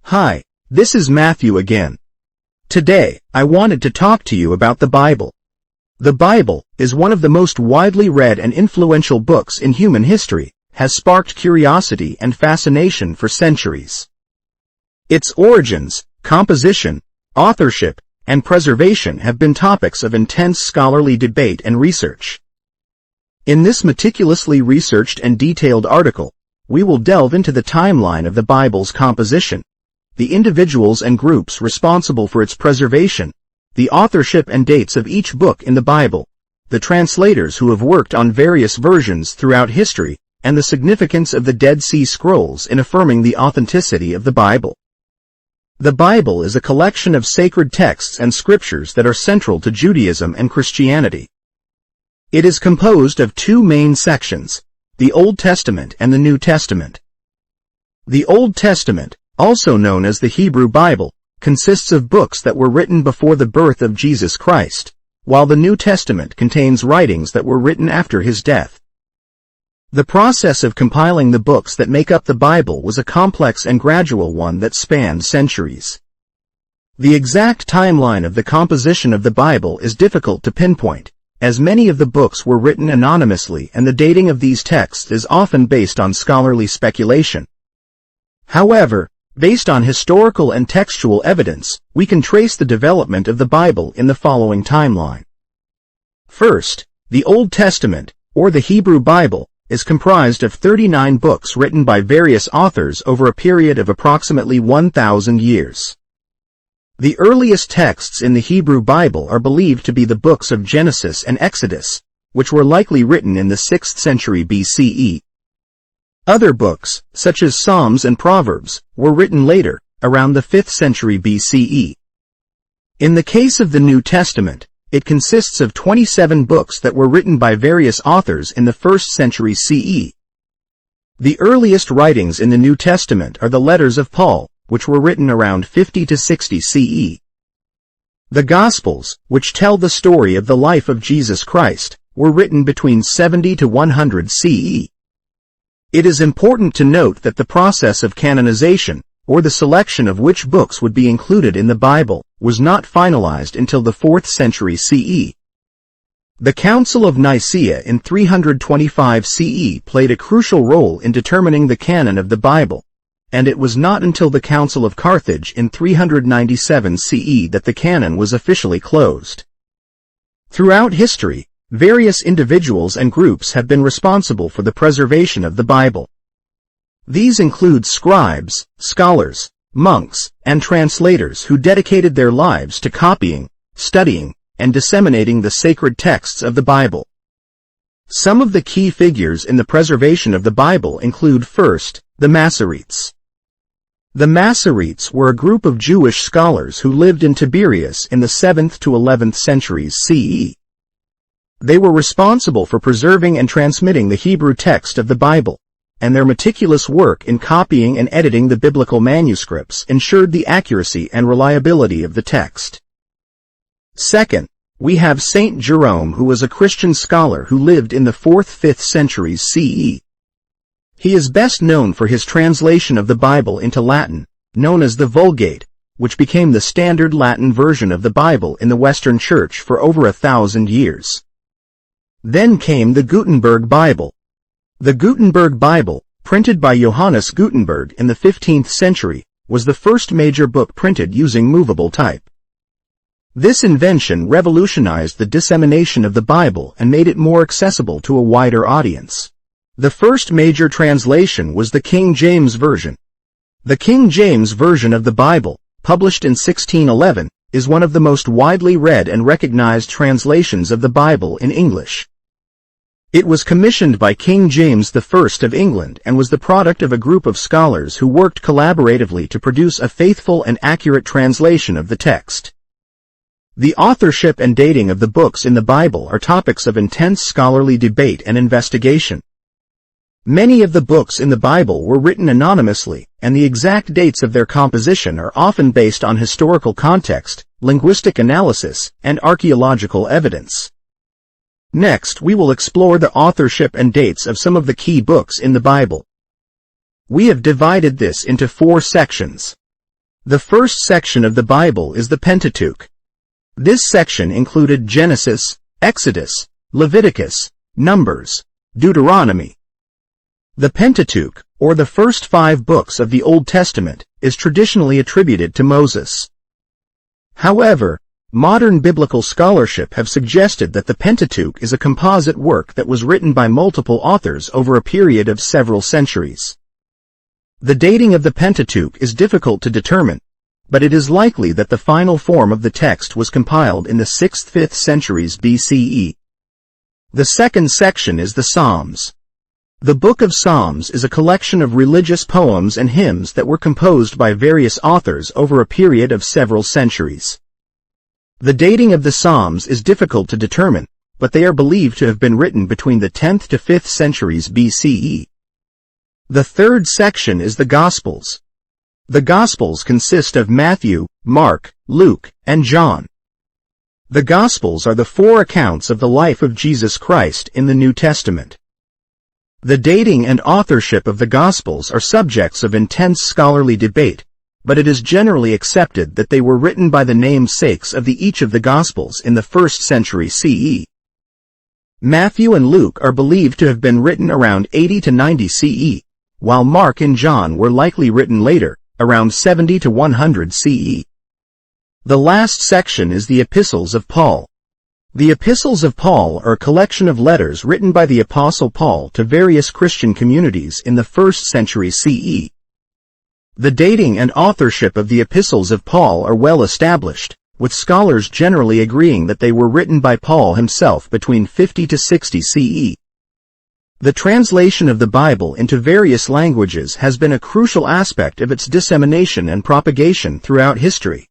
Hi, this is Matthew again. Today, I wanted to talk to you about the Bible. The Bible is one of the most widely read and influential books in human history, has sparked curiosity and fascination for centuries. Its origins, composition, authorship, and preservation have been topics of intense scholarly debate and research. In this meticulously researched and detailed article, we will delve into the timeline of the Bible's composition, the individuals and groups responsible for its preservation, the authorship and dates of each book in the Bible, the translators who have worked on various versions throughout history, and the significance of the Dead Sea Scrolls in affirming the authenticity of the Bible. The Bible is a collection of sacred texts and scriptures that are central to Judaism and Christianity. It is composed of two main sections, the Old Testament and the New Testament. The Old Testament, also known as the Hebrew Bible, consists of books that were written before the birth of Jesus Christ, while the New Testament contains writings that were written after his death. The process of compiling the books that make up the Bible was a complex and gradual one that spanned centuries. The exact timeline of the composition of the Bible is difficult to pinpoint, as many of the books were written anonymously and the dating of these texts is often based on scholarly speculation. However, based on historical and textual evidence, we can trace the development of the Bible in the following timeline. First, the Old Testament, or the Hebrew Bible, is comprised of 39 books written by various authors over a period of approximately 1,000 years. The earliest texts in the Hebrew Bible are believed to be the books of Genesis and Exodus, which were likely written in the 6th century BCE. Other books, such as Psalms and Proverbs, were written later, around the 5th century BCE. In the case of the New Testament, it consists of 27 books that were written by various authors in the 1st century CE. The earliest writings in the New Testament are the letters of Paul, which were written around 50 to 60 CE. The Gospels, which tell the story of the life of Jesus Christ, were written between 70 to 100 CE. It is important to note that the process of canonization, or the selection of which books would be included in the Bible, was not finalized until the 4th century CE. The Council of Nicaea in 325 CE played a crucial role in determining the canon of the Bible, and it was not until the Council of Carthage in 397 CE that the canon was officially closed. Throughout history, various individuals and groups have been responsible for the preservation of the Bible. These include scribes, scholars, monks, and translators who dedicated their lives to copying, studying, and disseminating the sacred texts of the Bible. Some of the key figures in the preservation of the Bible include first, the Masoretes. The Masoretes were a group of Jewish scholars who lived in Tiberias in the 7th to 11th centuries CE. They were responsible for preserving and transmitting the Hebrew text of the Bible, and their meticulous work in copying and editing the biblical manuscripts ensured the accuracy and reliability of the text. Second, we have Saint Jerome, who was a Christian scholar who lived in the 4th–5th centuries CE. He is best known for his translation of the Bible into Latin, known as the Vulgate, which became the standard Latin version of the Bible in the Western Church for over 1,000 years. Then came the Gutenberg Bible. The Gutenberg Bible, printed by Johannes Gutenberg in the 15th century, was the first major book printed using movable type. This invention revolutionized the dissemination of the Bible and made it more accessible to a wider audience. The first major translation was the King James Version. The King James Version of the Bible, published in 1611, is one of the most widely read and recognized translations of the Bible in English. It was commissioned by King James I of England and was the product of a group of scholars who worked collaboratively to produce a faithful and accurate translation of the text. The authorship and dating of the books in the Bible are topics of intense scholarly debate and investigation. Many of the books in the Bible were written anonymously, and the exact dates of their composition are often based on historical context, linguistic analysis, and archaeological evidence. Next, we will explore the authorship and dates of some of the key books in the Bible. We have divided this into 4 sections. The first section of the Bible is the Pentateuch. This section included Genesis, Exodus, Leviticus, Numbers, Deuteronomy. The Pentateuch, or the first 5 books of the Old Testament, is traditionally attributed to Moses. However, modern biblical scholarship have suggested that the Pentateuch is a composite work that was written by multiple authors over a period of several centuries. The dating of the Pentateuch is difficult to determine, but it is likely that the final form of the text was compiled in the 6th–5th centuries BCE. The second section is the Psalms. The Book of Psalms is a collection of religious poems and hymns that were composed by various authors over a period of several centuries. The dating of the Psalms is difficult to determine, but they are believed to have been written between the 10th to 5th centuries BCE. The third section is the Gospels. The Gospels consist of Matthew, Mark, Luke, and John. The Gospels are the 4 accounts of the life of Jesus Christ in the New Testament. The dating and authorship of the Gospels are subjects of intense scholarly debate, but it is generally accepted that they were written by the namesakes of each of the Gospels in the 1st century CE. Matthew and Luke are believed to have been written around 80 to 90 CE, while Mark and John were likely written later, around 70 to 100 CE. The last section is the Epistles of Paul. The Epistles of Paul are a collection of letters written by the Apostle Paul to various Christian communities in the 1st century CE. The dating and authorship of the Epistles of Paul are well established, with scholars generally agreeing that they were written by Paul himself between 50 to 60 CE. The translation of the Bible into various languages has been a crucial aspect of its dissemination and propagation throughout history.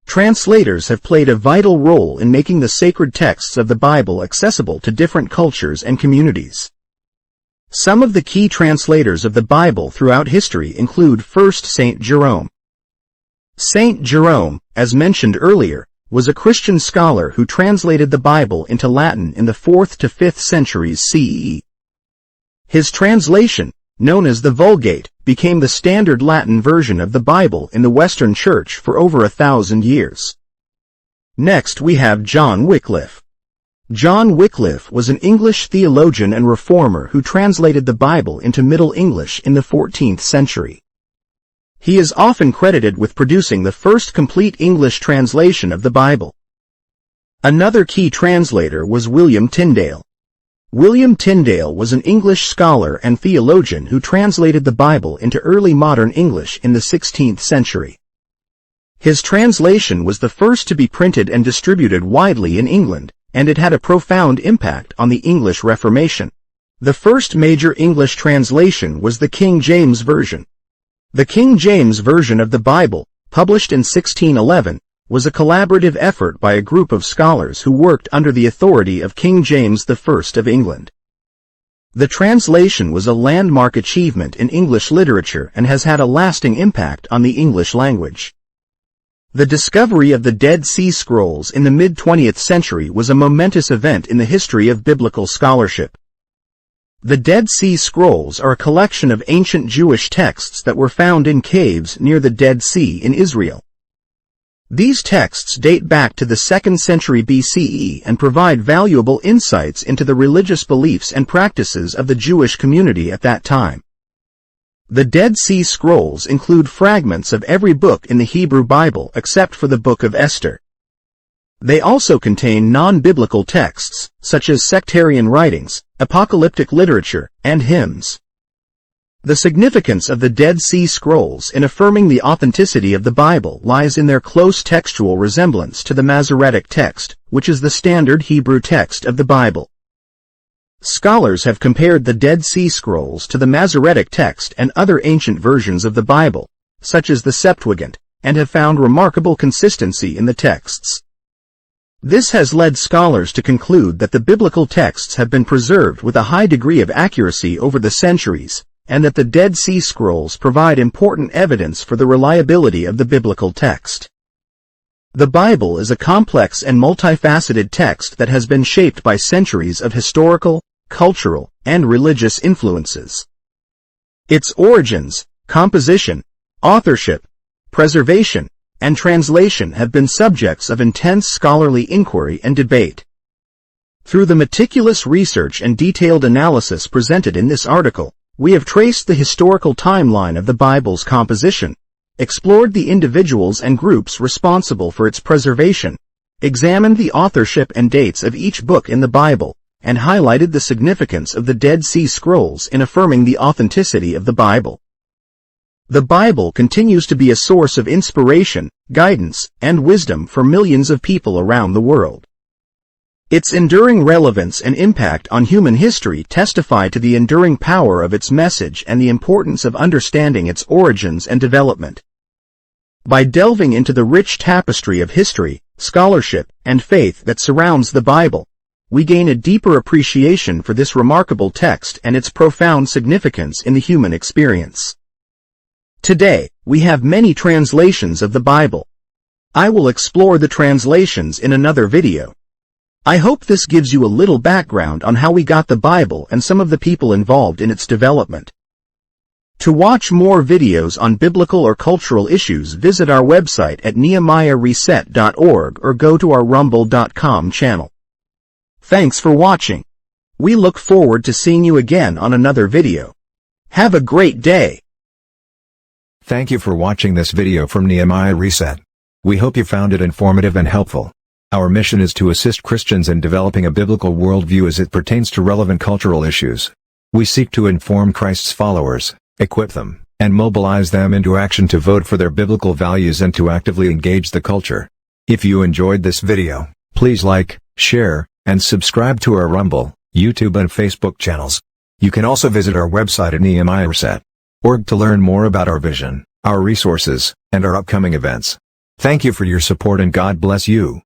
Translators have played a vital role in making the sacred texts of the Bible accessible to different cultures and communities. Some of the key translators of the Bible throughout history include first Saint Jerome. Saint Jerome, as mentioned earlier, was a Christian scholar who translated the Bible into Latin in the 4th to 5th centuries CE. His translation, known as the Vulgate, became the standard Latin version of the Bible in the Western Church for over 1,000 years. Next we have John Wycliffe. John Wycliffe was an English theologian and reformer who translated the Bible into Middle English in the 14th century. He is often credited with producing the first complete English translation of the Bible. Another key translator was William Tyndale. William Tyndale was an English scholar and theologian who translated the Bible into early modern English in the 16th century. His translation was the first to be printed and distributed widely in England, and it had a profound impact on the English Reformation. The first major English translation was the King James Version. The King James Version of the Bible, published in 1611, was a collaborative effort by a group of scholars who worked under the authority of King James I of England. The translation was a landmark achievement in English literature and has had a lasting impact on the English language. The discovery of the Dead Sea Scrolls in the mid-20th century was a momentous event in the history of biblical scholarship. The Dead Sea Scrolls are a collection of ancient Jewish texts that were found in caves near the Dead Sea in Israel. These texts date back to the 2nd century BCE and provide valuable insights into the religious beliefs and practices of the Jewish community at that time. The Dead Sea Scrolls include fragments of every book in the Hebrew Bible except for the Book of Esther. They also contain non-biblical texts, such as sectarian writings, apocalyptic literature, and hymns. The significance of the Dead Sea Scrolls in affirming the authenticity of the Bible lies in their close textual resemblance to the Masoretic text, which is the standard Hebrew text of the Bible. Scholars have compared the Dead Sea Scrolls to the Masoretic text and other ancient versions of the Bible, such as the Septuagint, and have found remarkable consistency in the texts. This has led scholars to conclude that the biblical texts have been preserved with a high degree of accuracy over the centuries, and that the Dead Sea Scrolls provide important evidence for the reliability of the biblical text. The Bible is a complex and multifaceted text that has been shaped by centuries of historical, cultural, and religious influences. Its origins, composition, authorship, preservation, and translation have been subjects of intense scholarly inquiry and debate. Through the meticulous research and detailed analysis presented in this article, we have traced the historical timeline of the Bible's composition, explored the individuals and groups responsible for its preservation, examined the authorship and dates of each book in the Bible, and highlighted the significance of the Dead Sea Scrolls in affirming the authenticity of the Bible. The Bible continues to be a source of inspiration, guidance, and wisdom for millions of people around the world. Its enduring relevance and impact on human history testify to the enduring power of its message and the importance of understanding its origins and development. By delving into the rich tapestry of history, scholarship, and faith that surrounds the Bible, we gain a deeper appreciation for this remarkable text and its profound significance in the human experience. Today, we have many translations of the Bible. I will explore the translations in another video. I hope this gives you a little background on how we got the Bible and some of the people involved in its development. To watch more videos on biblical or cultural issues, visit our website at nehemiahreset.org or go to our rumble.com channel. Thanks for watching. We look forward to seeing you again on another video. Have a great day. Thank you for watching this video from Nehemiah Reset. We hope you found it informative and helpful. Our mission is to assist Christians in developing a biblical worldview as it pertains to relevant cultural issues. We seek to inform Christ's followers, equip them, and mobilize them into action to vote for their biblical values and to actively engage the culture. If you enjoyed this video, please like, share, and subscribe to our Rumble, YouTube and Facebook channels. You can also visit our website at nehemiahreset.org to learn more about our vision, our resources, and our upcoming events. Thank you for your support and God bless you.